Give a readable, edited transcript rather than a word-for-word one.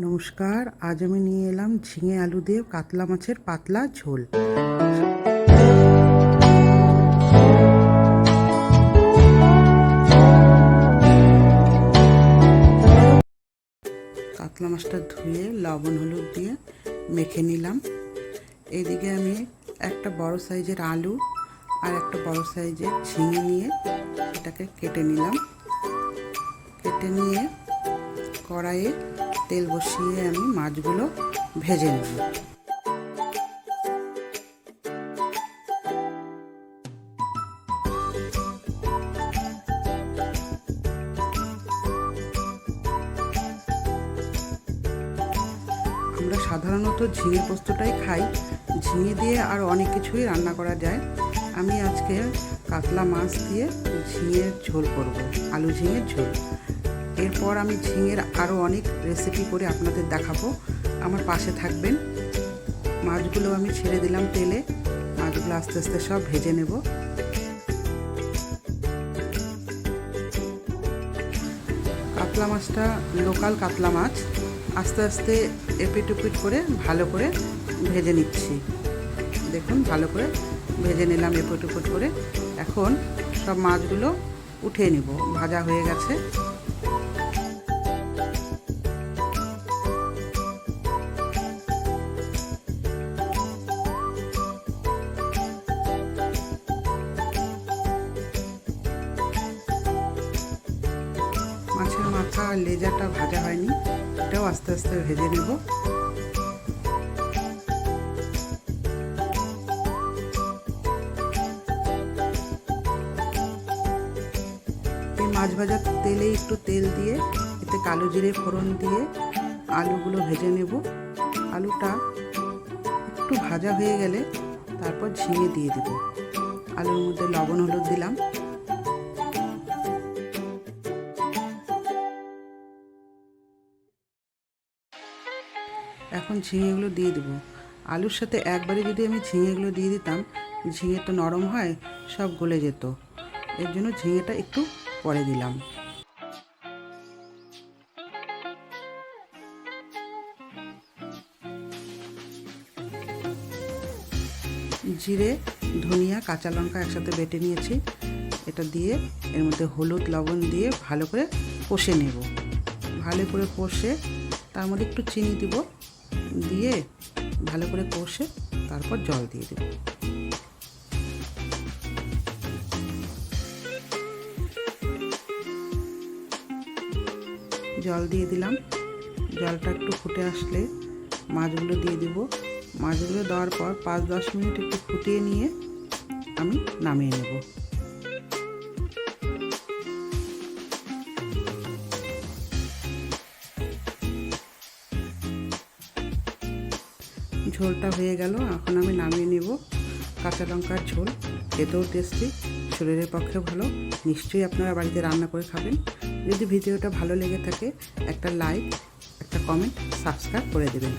নমস্কার, আজ আমি নিয়ে এলাম ঝিঙে আলু দিয়ে কাতলা মাছের পাতলা ঝোল। কাতলা মাছটা ধুয়ে লবণ হলুদ দিয়ে মেখে নিলাম। এইদিকে আমি একটা বড় সাইজের আলু আর একটা বড় সাইজের ঝিঙে নিয়ে এটাকে কেটে নিলাম। কেটে নিয়ে কড়াইয়ে তেল বসিয়ে আমি মাছগুলো ভেজে নেব। আমরা সাধারণত ঝিঙে পোস্তটাই খাই, ঝিঙে দিয়ে আরও অনেক কিছুই রান্না করা যায়। আমি আজকে কাতলা মাছ দিয়ে ঝিঙের ঝোল করব, আলু ঝিঙের ঝোল। এরপর আমি ঝিঙের আরও অনেক রেসিপি করে আপনাদের দেখাবো, আমার পাশে থাকবেন। মাছগুলো আমি ছেড়ে দিলাম তেলে, মাছগুলো আস্তে আস্তে সব ভেজে নেব। কাতলা মাছটা লোকাল কাতলা মাছ, আস্তে আস্তে এপিট ওপিট করে ভালো করে ভেজে নিচ্ছি। দেখুন, ভালো করে ভেজে নিলাম এপিট ওপিট করে। এখন সব মাছগুলো উঠিয়ে নিব, ভাজা হয়ে গেছে। মাছের মাথা আর লেজাটা ভাজা হয়নি, এটাও আস্তে আস্তে ভেজে নেব। এই মাছ ভাজার তেলে একটু তেল দিয়ে এতে কালো জিরে ফোড়ন দিয়ে আলুগুলো ভেজে নেব। আলুটা একটু ভাজা হয়ে গেলে তারপর ঝিঙে দিয়ে দেব। আলুর মধ্যে লবণ হলুদ দিলাম। এখন ঝিঙেগুলো দিয়ে দেবো। আলুর সাথে একবারে যদি আমি ঝিঙেগুলো দিয়ে দিতাম, ঝিঙেটা নরম হয়, সব গলে যেত। এর জন্য ঝিঙেটা একটু পরে দিলাম। জিরে, ধনিয়া, কাঁচা লঙ্কা একসাথে বেটে নিয়েছি, এটা দিয়ে এর মধ্যে হলুদ লবণ দিয়ে ভালো করে কষে নেব। ভালো করে কষে তার মধ্যে একটু চিনি দিব, দিয়ে ভালো করে কষে তারপর জল দিয়ে দেব। জল দিয়ে দিলাম। জলটা একটু ফুটে আসলে মাছগুলো দিয়ে দেব। মাছগুলো দেওয়ার পর 5-10 মিনিট একটু ফুটিয়ে নিয়ে আমি নামিয়ে নেব। ঝোলটা হয়ে গেল, এখন আমি নামিয়ে নেব। কাঁচা লঙ্কার ঝোল, খেতেও টেস্টি, শরীরের পক্ষে ভালো। নিশ্চয়ই আপনারা বাড়িতে রান্না করে খাবেন। যদি ভিডিওটা ভালো লেগে থাকে একটা লাইক, একটা কমেন্ট, সাবস্ক্রাইব করে দেবেন।